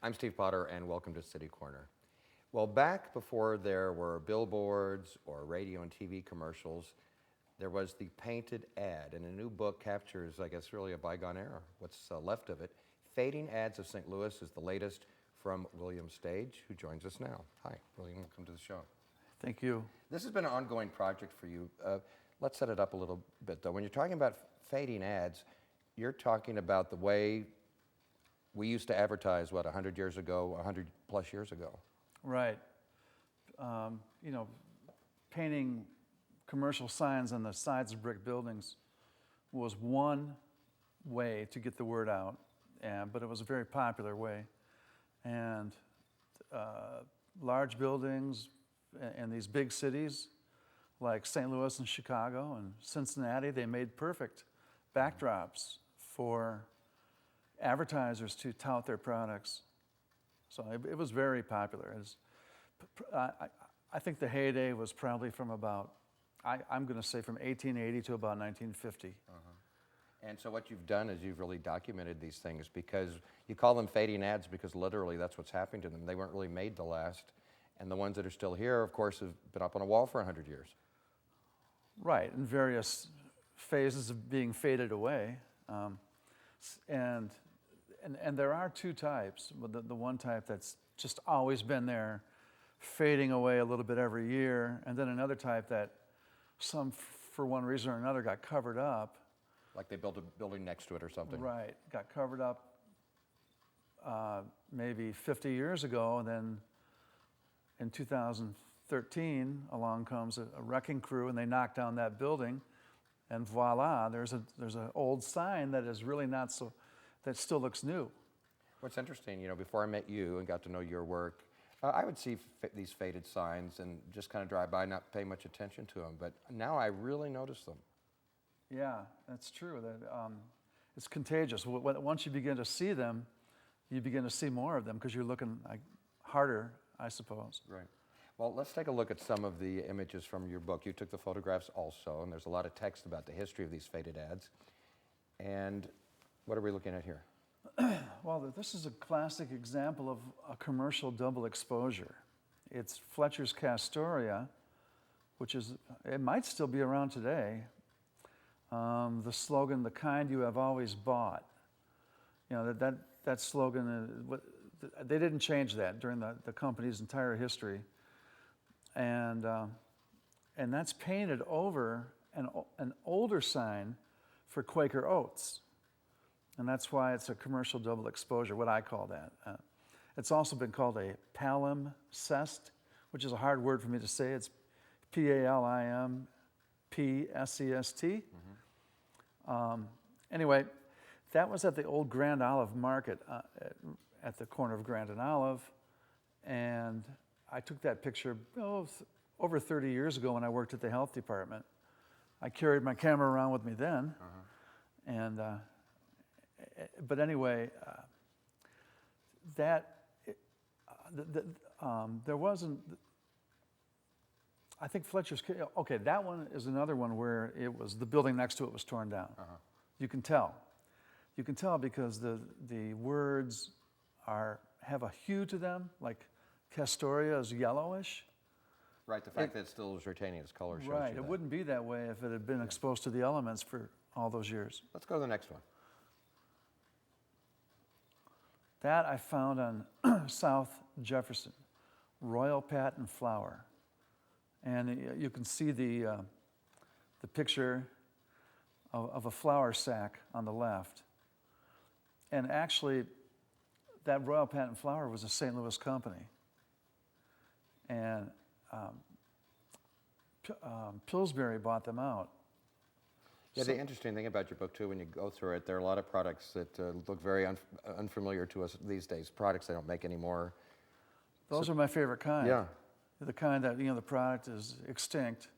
I'm Steve Potter, and welcome to City Corner. Well, back before there were billboards or radio and TV commercials, there was the painted ad, and a new book captures, I guess, really a bygone era, what's left of it. Fading Ads of St. Louis is the latest from William Stage, who joins us now. Hi, William, welcome to the show. Thank you. This has been an ongoing project for you. Let's set it up a little bit, though. When you're talking about fading ads, you're talking about the way we used to advertise, 100 years ago, 100 plus years ago? Right. Painting commercial signs on the sides of brick buildings was one way to get the word out, but it was a very popular way. And large buildings in these big cities like St. Louis and Chicago and Cincinnati, they made perfect backdrops for advertisers to tout their products. So it was very popular. I think the heyday was probably from about, I'm going to say from 1880 to about 1950. And so what you've done is you've really documented these things, because you call them fading ads because literally that's what's happening to them. They weren't really made to last. And the ones that are still here, of course, have been up on a wall for 100 years. Right, in various phases of being faded away. And there are two types. The one type that's just always been there, fading away a little bit every year, and then another type that some, for one reason or another, got covered up. Like they built a building next to it or something. Right, got covered up maybe 50 years ago, and then in 2013, along comes a wrecking crew, and they knock down that building, and voila, there's an old sign that is really not so, that still looks new. What's interesting, before I met you and got to know your work, I would see these faded signs and just kind of drive by, not pay much attention to them. But now I really notice them. Yeah, that's true. It's contagious. Once you begin to see them, you begin to see more of them because you're looking harder, I suppose. Right. Well, let's take a look at some of the images from your book. You took the photographs also, and there's a lot of text about the history of these faded ads. And what are we looking at here? Well, this is a classic example of a commercial double exposure. It's Fletcher's Castoria, which it might still be around today. The slogan, "The kind you have always bought." That slogan, they didn't change that during the company's entire history. And that's painted over an older sign for Quaker Oats. And that's why it's a commercial double exposure, what I call that. It's also been called a palimpsest, which is a hard word for me to say. It's Palimpsest. Anyway, that was at the old Grand Olive Market at the corner of Grand and Olive. And I took that picture over 30 years ago when I worked at the health department. I carried my camera around with me then. And but anyway, there wasn't, I think Fletcher's, okay, that one is another one where the building next to it was torn down. You can tell. You can tell because the words have a hue to them, like Castoria is yellowish. Right, the fact that it still is retaining its color shows Right, you it that. wouldn't be that way if it had been exposed to the elements for all those years. Let's go to the next one. That I found on South Jefferson, Royal Patent Flour. And you can see the picture of a flour sack on the left. And actually, that Royal Patent Flour was a St. Louis company. And Pillsbury bought them out. Yeah, the interesting thing about your book, too, when you go through it, there are a lot of products that look very unfamiliar to us these days, products they don't make anymore. Those are my favorite kind. Yeah. The kind that, the product is extinct.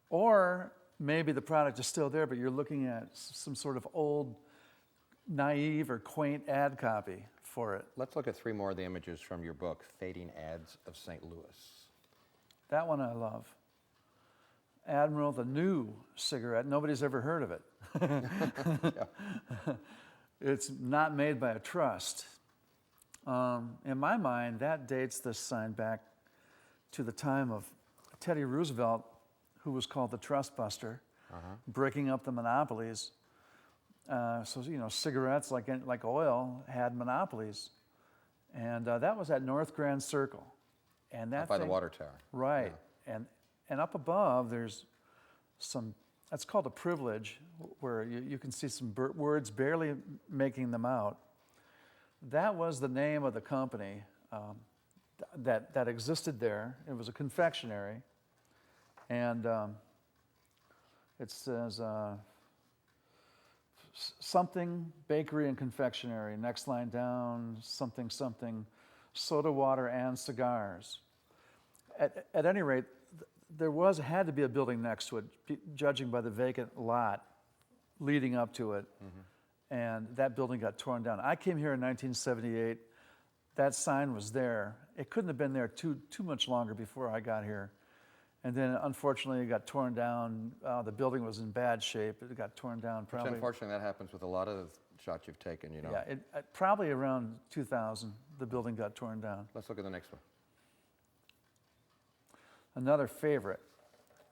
Or maybe the product is still there, but you're looking at some sort of old, naive or quaint ad copy for it. Let's look at 3 more of the images from your book, Fading Ads of St. Louis. That one I love. Admiral, the new cigarette. Nobody's ever heard of it. It's not made by a trust. In my mind, that dates this sign back to the time of Teddy Roosevelt, who was called the Trust Buster, breaking up the monopolies. So, you know, cigarettes, like oil, had monopolies. And that was at North Grand Circle. And that Up by the water tower. Right. And up above, there's some, that's called a privilege, where you can see some words barely making them out. That was the name of the company that existed there. It was a confectionery. And it says something bakery and confectionery. Next line down, something, something, soda water and cigars. At any rate, there had to be a building next to it, judging by the vacant lot leading up to it. And that building got torn down. I came here in 1978. That sign was there. It couldn't have been there too much longer before I got here. And then, unfortunately, it got torn down. The building was in bad shape. It got torn down probably. Which unfortunately, that happens with a lot of shots you've taken, you know. Yeah, probably around 2000, the building got torn down. Let's look at the next one. Another favorite.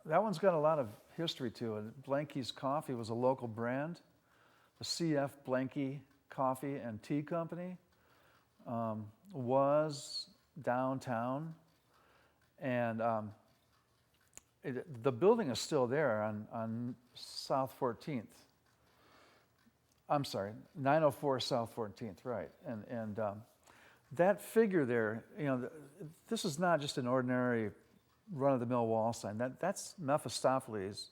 That one's got a lot of history to it. Blanky's Coffee was a local brand. The C.F. Blanky Coffee and Tea Company was downtown. And the building is still there on South 14th. I'm sorry, 904 South 14th, right. And that figure there, you know, this is not just an ordinary run-of-the-mill wall sign. That's Mephistopheles.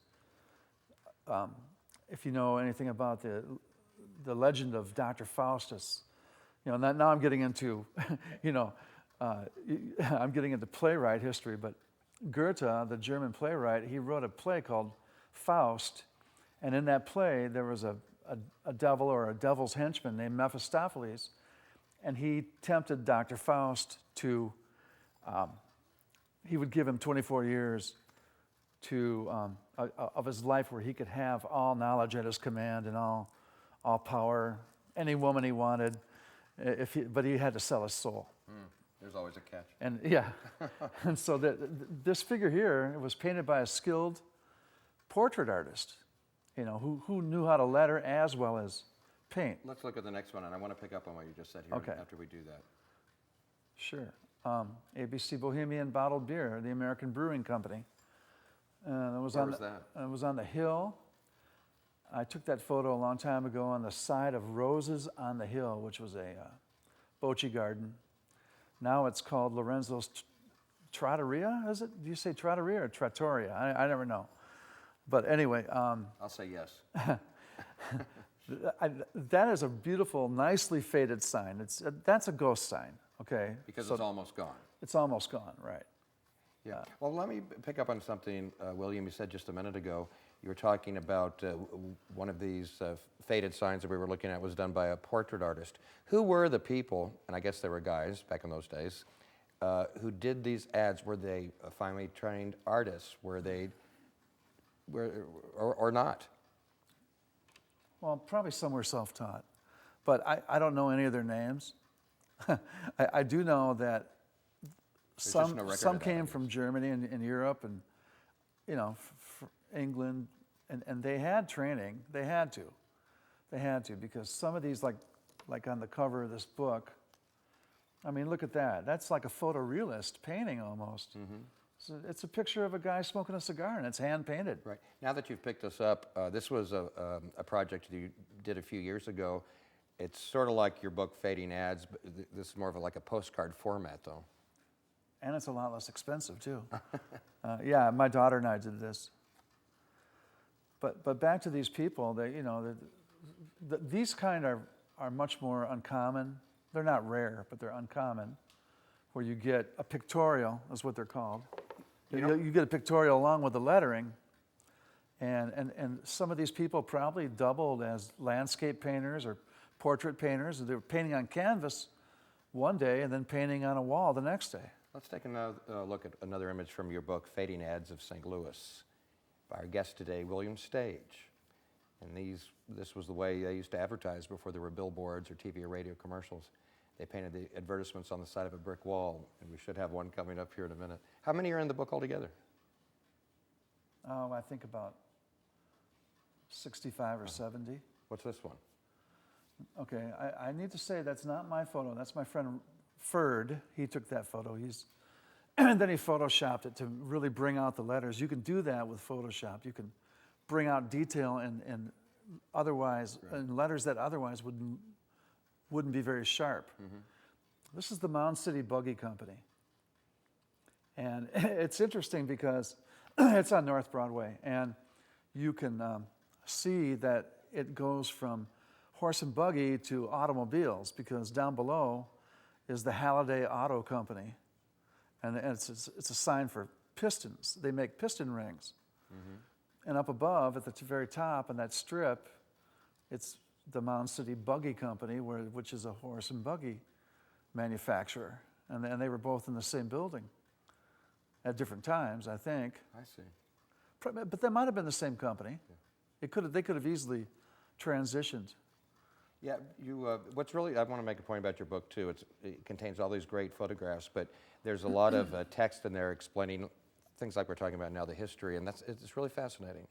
If you know anything about the legend of Dr. Faustus, you know, now I'm getting into, you know, I'm getting into playwright history, but Goethe, the German playwright, he wrote a play called Faust, and in that play there was a devil or a devil's henchman named Mephistopheles, and he tempted Dr. Faust to, he would give him 24 years of his life where he could have all knowledge at his command and all power, any woman he wanted, but he had to sell his soul. There's always a catch. And yeah, and so this figure here was painted by a skilled portrait artist, you know, who knew how to letter as well as paint. Let's look at the next one, and I want to pick up on what you just said here after we do that. Sure. ABC Bohemian Bottled Beer, the American Brewing Company. Where was that? It was on the hill. I took that photo a long time ago on the side of Roses on the Hill, which was a bocce garden. Now it's called Lorenzo's Trattoria, is it? Do you say Trattoria or Trattoria? I never know. But anyway. I'll say yes. That is a beautiful, nicely faded sign. That's a ghost sign, okay? Because it's almost gone. It's almost gone, right. Yeah. Well, let me pick up on something, William, you said just a minute ago. You were talking about one of these faded signs that we were looking at was done by a portrait artist. Who were the people, and I guess they were guys back in those days, who did these ads? Were they finely trained artists? Were they, or not? Well, probably some were self-taught, but I don't know any of their names. I do know that some came from Germany and Europe and, you know, England, and they had training. They had to, because some of these, like on the cover of this book, I mean, look at that. That's like a photorealist painting almost. So it's a picture of a guy smoking a cigar, and it's hand painted. Right. Now that you've picked this up, this was a project you did a few years ago. It's sort of like your book, Fading Ads, but this is more of like a postcard format, though. And it's a lot less expensive, too. Yeah, my daughter and I did this. But back to these people, these kind are much more uncommon. They're not rare, but they're uncommon, where you get a pictorial, is what they're called. You get a pictorial along with the lettering, and some of these people probably doubled as landscape painters or portrait painters. They were painting on canvas one day and then painting on a wall the next day. Let's take another look at another image from your book, Fading Ads of St. Louis, by our guest today, William Stage. And this was the way they used to advertise before there were billboards or TV or radio commercials. They painted the advertisements on the side of a brick wall, and we should have one coming up here in a minute. How many are in the book altogether? Oh, I think about 65 or 70. What's this one? Okay, I need to say that's not my photo. That's my friend Ferd. He took that photo. And then he photoshopped it to really bring out the letters. You can do that with Photoshop. You can bring out detail and otherwise, and letters that otherwise wouldn't be very sharp. Mm-hmm. This is the Mound City Buggy Company. And it's interesting because it's on North Broadway, and you can see that it goes from horse and buggy to automobiles, because down below is the Halliday Auto Company. And it's a sign for pistons. They make piston rings. Mm-hmm. And up above, at the very top, on that strip, it's the Mound City Buggy Company, which is a horse and buggy manufacturer. And they were both in the same building at different times, I think. I see. But they might have been the same company. Yeah. They could have easily transitioned. Yeah, what's really, I want to make a point about your book too. It contains all these great photographs, but there's a lot of text in there explaining things like we're talking about now, the history, and it's really fascinating.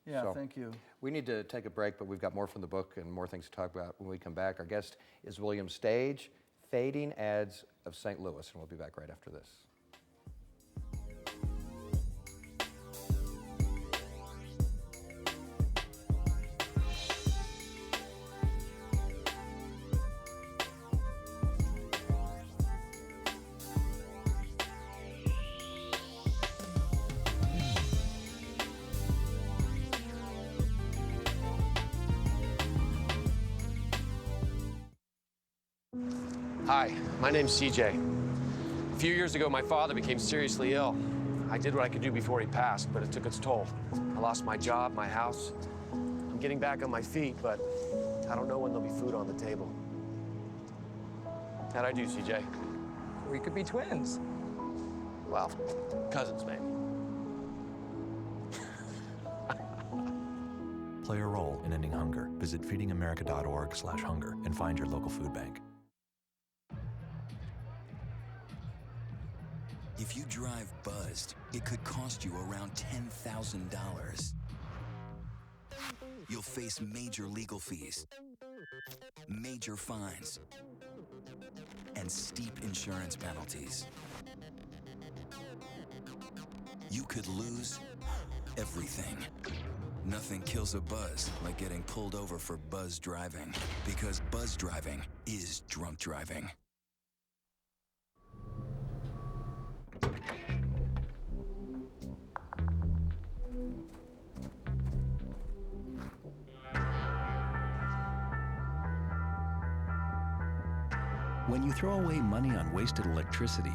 Yeah, so, thank you. We need to take a break, but we've got more from the book and more things to talk about when we come back. Our guest is William Stage, Fading Ads of St. Louis, and we'll be back right after this. Hi, my name's CJ. A few years ago, my father became seriously ill. I did what I could do before he passed, but it took its toll. I lost my job, my house. I'm getting back on my feet, but I don't know when there'll be food on the table. How'd I do, CJ? We could be twins. Well, cousins, maybe. Play a role in ending hunger. Visit feedingamerica.org/hunger and find your local food bank. If you drive buzzed, it could cost you around $10,000. You'll face major legal fees, major fines, and steep insurance penalties. You could lose everything. Nothing kills a buzz like getting pulled over for buzz driving, because buzz driving is drunk driving. When you throw away money on wasted electricity,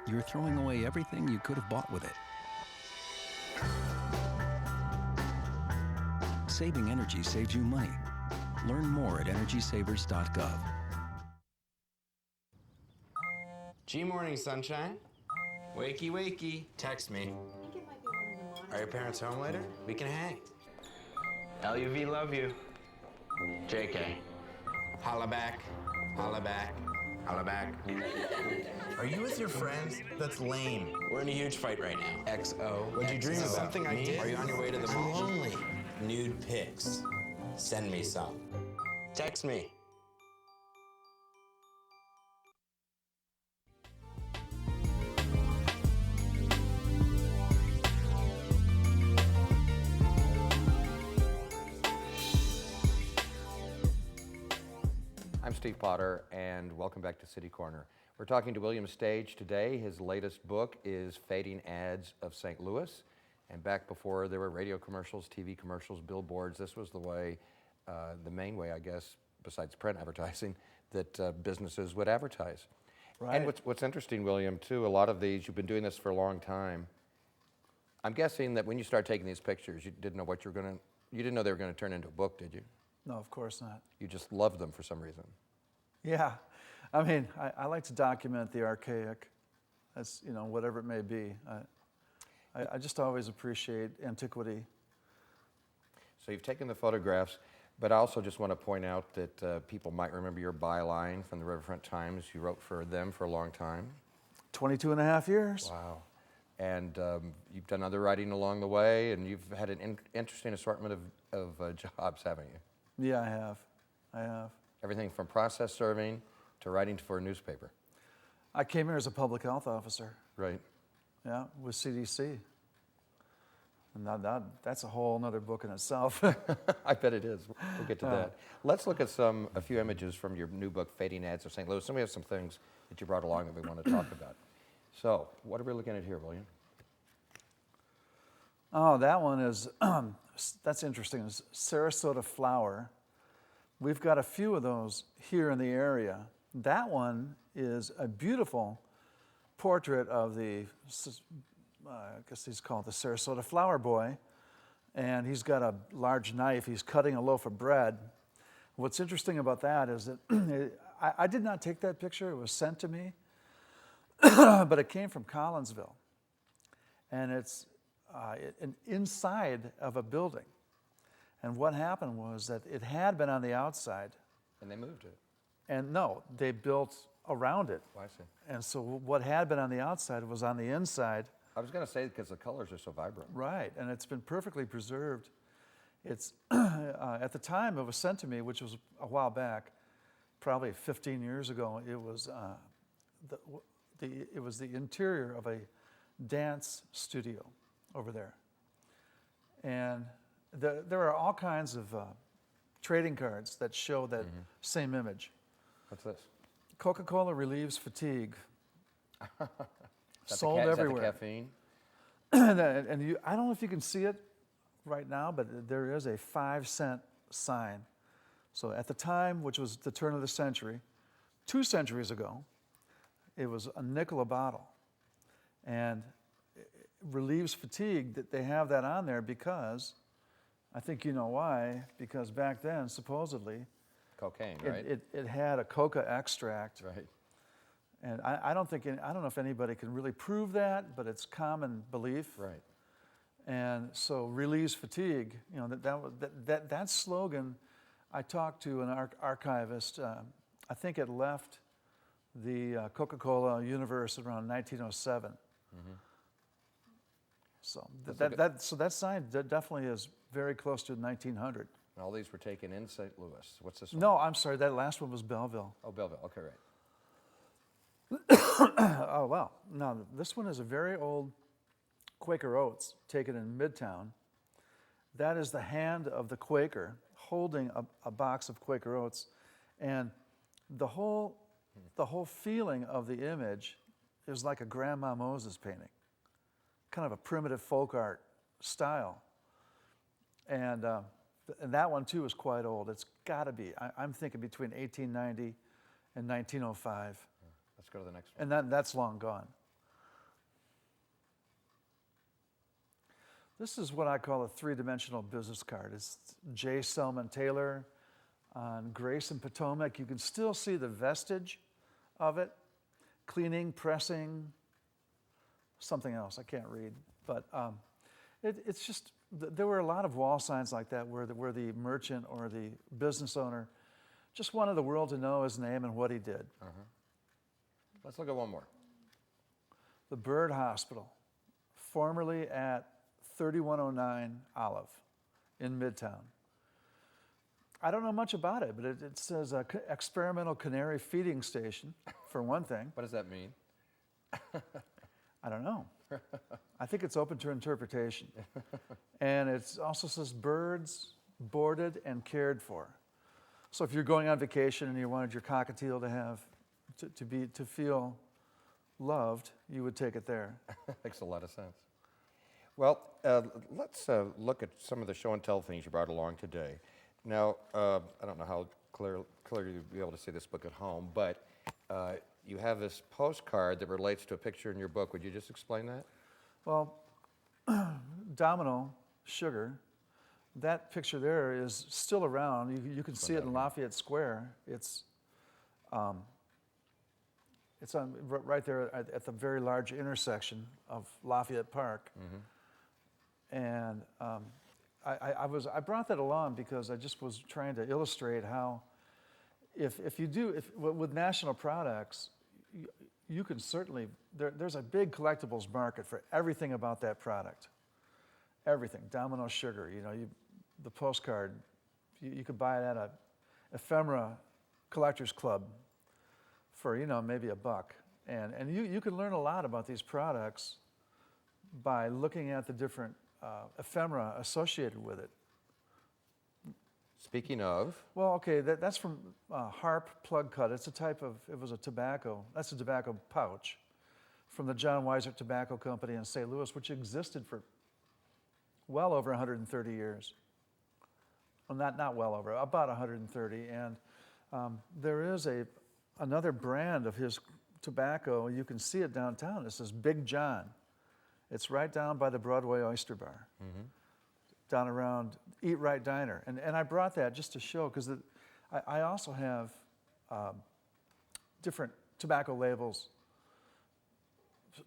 you're throwing away everything you could have bought with it. Saving energy saves you money. Learn more at energysavers.gov. G-morning, sunshine. Wakey, wakey. Text me. Are your parents home later? We can hang. LUV, love you. JK. Holla back, holla back, holla back. Are you with your friends? That's lame. We're in a huge fight right now. XO. What'd you dream about? Something I did? Are you on your way to the mall? I'm lonely. Nude pics. Send me some. Text me. I'm Steve Potter, and welcome back to City Corner. We're talking to William Stage today. His latest book is Fading Ads of St. Louis. And back before there were radio commercials, TV commercials, billboards, this was the way, the main way, I guess, besides print advertising, that businesses would advertise. Right. And what's interesting, William, too, a lot of these, you've been doing this for a long time. I'm guessing that when you start taking these pictures, you didn't know you didn't know they were going to turn into a book, did you? No, of course not. You just loved them for some reason. Yeah, I mean, I like to document the archaic, as whatever it may be. I just always appreciate antiquity. So you've taken the photographs. But I also just want to point out that people might remember your byline from the Riverfront Times. You wrote for them for a long time. 22 and a half years. Wow. And you've done other writing along the way, and you've had an interesting assortment of jobs, haven't you? Yeah, I have. Everything from process serving to writing for a newspaper. I came here as a public health officer. Right. Yeah, with CDC. And that's a whole other book in itself. I bet it is. We'll get to that. Let's look at a few images from your new book, Fading Ads of St. Louis. And we have some things that you brought along that we want to talk about. So, what are we looking at here, William? Oh, that one is, that's interesting. It's Sarasota flower. We've got a few of those here in the area. That one is a beautiful portrait of the, I guess he's called the Sarasota flower boy. And he's got a large knife. He's cutting a loaf of bread. What's interesting about that is that I did not take that picture. It was sent to me. But it came from Collinsville. And it's inside of a building. And what happened was that it had been on the outside. And they moved it. And no, they built around it. Oh, I see. And so what had been on the outside was on the inside. I was going to say because the colors are so vibrant. Right, and it's been perfectly preserved. It's at the time it was sent to me, which was a while back, probably 15 years ago. It was it was the interior of a dance studio over there, and there are all kinds of trading cards that show that same image. What's this? Coca-Cola relieves fatigue. Is Sold that everywhere. the caffeine? And I don't know if you can see it right now, but there is a 5-cent sign. So at the time, which was the turn of the century, 2 centuries ago, it was a nickel a bottle. And it relieves fatigue. That they have that on there because, I think you know why, because back then, supposedly, Cocaine, right? it had a coca extract. Right. And I don't know if anybody can really prove that, but it's common belief. Right. And so relieves fatigue. You know, that slogan, I talked to an archivist. I think it left the Coca-Cola U-Verse around 1907. So that sign definitely is very close to 1900. And all these were taken in St. Louis. What's this one? No, I'm sorry. That last one was Belleville. Oh, Belleville. Okay, right. Oh, wow. Now, this one is a very old Quaker Oats taken in Midtown. That is the hand of the Quaker holding a box of Quaker Oats. And the whole feeling of the image is like a Grandma Moses painting, kind of a primitive folk art style. And that one, too, is quite old. It's got to be, I'm thinking between 1890 and 1905. Let's go to the next one. And that's long gone. This is what I call a three-dimensional business card. It's J. Selman Taylor on Grace and Potomac. You can still see the vestige of it. Cleaning, pressing, something else. I can't read. But it's just, there were a lot of wall signs like that where the merchant or the business owner just wanted the world to know his name and what he did. Let's look at one more. The Bird Hospital, formerly at 3109 Olive in Midtown. I don't know much about it, but it says experimental canary feeding station, for one thing. What does that mean? I don't know. I think it's open to interpretation. And it also says birds boarded and cared for. So if you're going on vacation and you wanted your cockatiel to have to feel loved, you would take it there. Makes a lot of sense. Well, let's look at some of the show and tell things you brought along today. Now, I don't know how clearly you'll be able to see this book at home, but you have this postcard that relates to a picture in your book. Would you just explain that? Well, Domino Sugar, that picture there is still around. You can see it in Lafayette Square. It's on right there at the very large intersection of Lafayette Park. And I brought that along because I just was trying to illustrate how if with national products, you can certainly, there's a big collectibles market for everything about that product. Everything, Domino Sugar, the postcard, you could buy it at a ephemera collector's club for, maybe $1. And you can learn a lot about these products by looking at the different ephemera associated with it. Speaking of, Well, okay, that's from Harp Plug Cut. It was a tobacco, that's a tobacco pouch from the John Weiser Tobacco Company in St. Louis, which existed for well over 130 years. Well, not well over, about 130. And there is another brand of his tobacco. You can see it downtown. It says Big John. It's right down by the Broadway Oyster Bar, down around Eat Right Diner. And I brought that just to show, because I also have different tobacco labels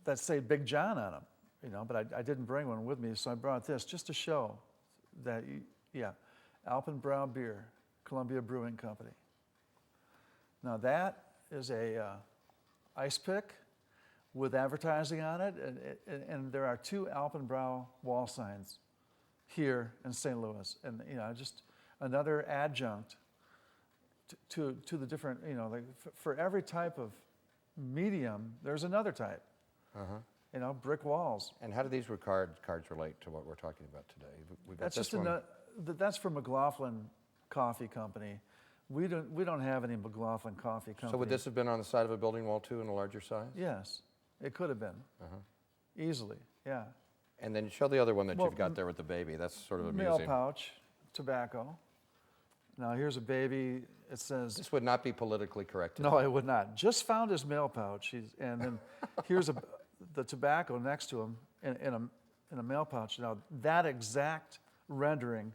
that say Big John on them, but I didn't bring one with me, so I brought this just to show that, Alpenbrau Beer, Columbia Brewing Company. Now that is a ice pick with advertising on it, and there are 2 Alpenbrau wall signs here in St. Louis, and just another adjunct to the different, for every type of medium, there's another type. Brick walls. and how do these cards relate to what we're talking about today? We've got That's this just one. that's from McLaughlin Coffee Company. We don't have any McLaughlin Coffee Company. So would this have been on the side of a building wall too in a larger size? Yes, it could have been. Easily, yeah. And then show the other one that Well, you've got there with the baby. That's sort of amusing. Mail pouch, tobacco. Now here's a baby. It says, This would not be politically correct today. no, I would not. Just found his mail pouch. And then here's the tobacco next to him in a mail pouch. Now that exact rendering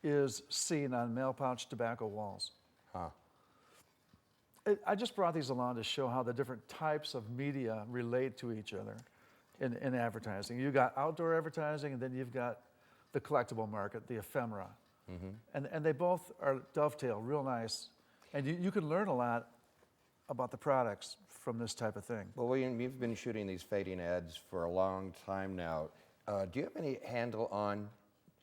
is seen on mail pouch tobacco walls. Huh. I just brought these along to show how the different types of media relate to each other in advertising. You got outdoor advertising, and then you've got the collectible market, the ephemera. And they both are dovetail real nice. And you can learn a lot about the products from this type of thing. Well, William, you've been shooting these fading ads for a long time now. Do you have any handle on,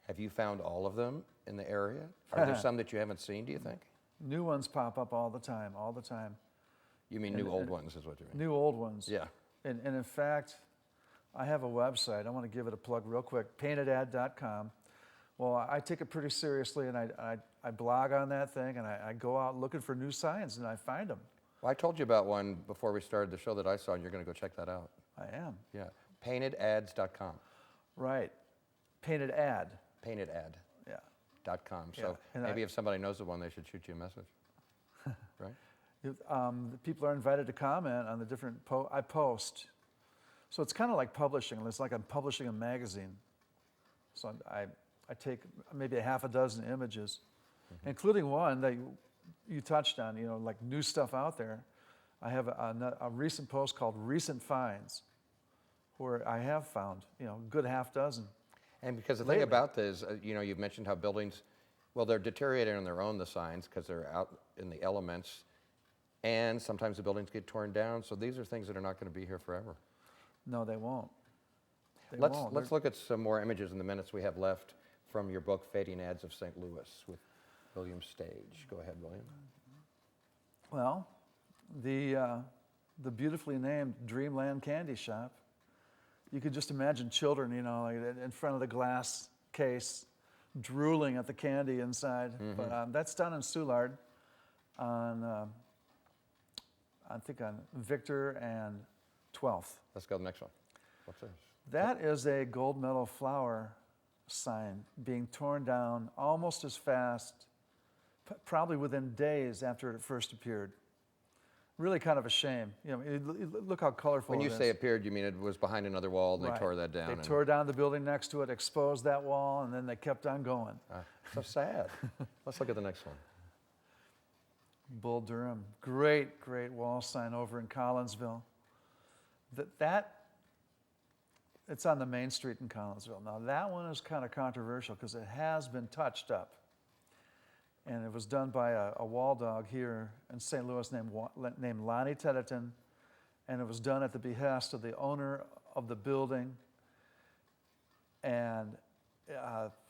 have you found all of them in the area? Are there some that you haven't seen, do you think? New ones pop up all the time. You mean new old ones is what you mean? New old ones. Yeah. And in fact, I have a website. I want to give it a plug real quick, paintedad.com. Well, I take it pretty seriously, and I blog on that thing, and I go out looking for new signs, and I find them. Well, I told you about one before we started the show that I saw, and you're going to go check that out. I am. Yeah. Paintedads.com. Right. Painted ad. Paintedad.com. Yeah. So And maybe if somebody knows the one, they should shoot you a message. Right? The people are invited to comment on the different I post. So it's kind of like publishing. It's like I'm publishing a magazine. So I take maybe a half a dozen images, including one that you touched on, like new stuff out there. I have a recent post called Recent Finds, where I have found, good half dozen. And because the thing about this, you've mentioned how buildings, well, they're deteriorating on their own, the signs, because they're out in the elements, and sometimes the buildings get torn down. So these are things that are not going to be here forever. No, they won't. Let's look at some more images in the minutes we have left from your book, Fading Ads of St. Louis, with William Stage. Go ahead, William. Well, the beautifully named Dreamland Candy Shop. You could just imagine children, like in front of the glass case, drooling at the candy inside. But that's down in Soulard, on I think on Victor and 12th. Let's go to the next one. What's this? That is a gold medal flower sign being torn down almost as fast, probably within days after it first appeared. Really kind of a shame. Look how colorful it is. When you say appeared, you mean it was behind another wall and they tore that down? They tore down the building next to it, exposed that wall, and then they kept on going. So sad. Let's look at the next one. Bull Durham, great wall sign over in Collinsville. It's on the main street in Collinsville. Now that one is kind of controversial because it has been touched up. And it was done by a wall dog here in St. Louis named Lonnie Tedeton. And it was done at the behest of the owner of the building. And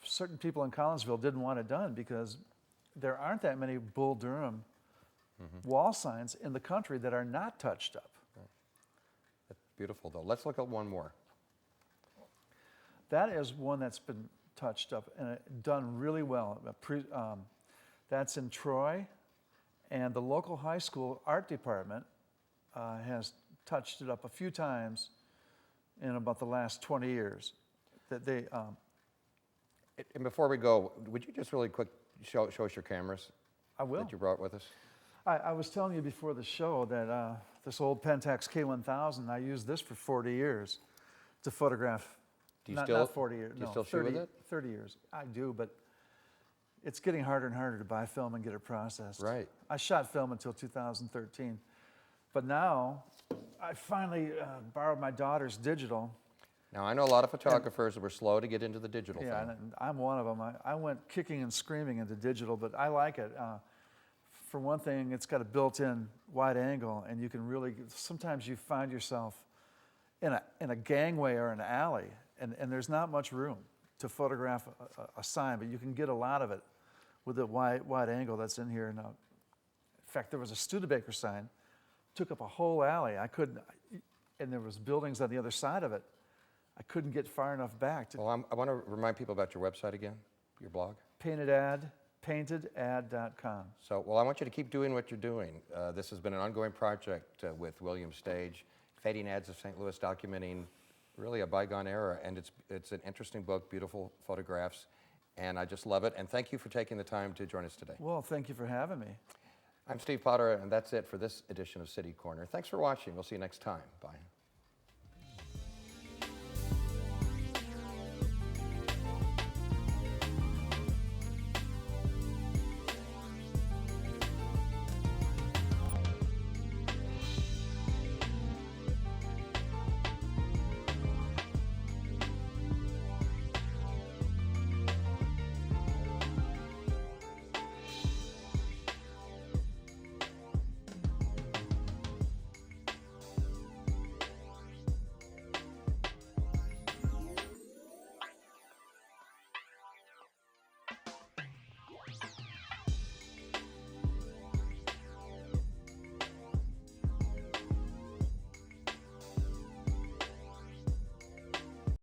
certain people in Collinsville didn't want it done because there aren't that many Bull Durham wall signs in the country that are not touched up. That's beautiful, though. Let's look at one more. That is one that's been touched up and done really well. That's in Troy, and the local high school art department has touched it up a few times in about the last 20 years. That they. And before we go, would you just really quick show us your cameras? I will. That you brought with us? I was telling you before the show that this old Pentax K1000, I used this for 40 years to photograph. Do you Not 40 years. Do you no, still 30, shoot with it? 30 years. I do, but it's getting harder and harder to buy film and get it processed. Right. I shot film until 2013. But now, I finally borrowed my daughter's digital. Now, I know a lot of photographers that were slow to get into the digital Yeah, thing. and I'm one of them. I went kicking and screaming into digital, but I like it. For one thing, it's got a built-in wide angle, and you can really, sometimes you find yourself in a gangway or an alley, and there's not much room to photograph a sign, but you can get a lot of it with the wide angle that's in here. Now, in fact, there was a Studebaker sign, took up a whole alley. I couldn't, and there was buildings on the other side of it. I couldn't get far enough back to Well, I want to remind people about your website again, your blog. paintedad.com. So, well, I want you to keep doing what you're doing. This has been an ongoing project with William Stage, Fading Ads of St. Louis, documenting really a bygone era. And it's an interesting book, beautiful photographs, and I just love it. And thank you for taking the time to join us today. Well, thank you for having me. I'm Steve Potter, and that's it for this edition of City Corner. Thanks for watching. We'll see you next time. Bye.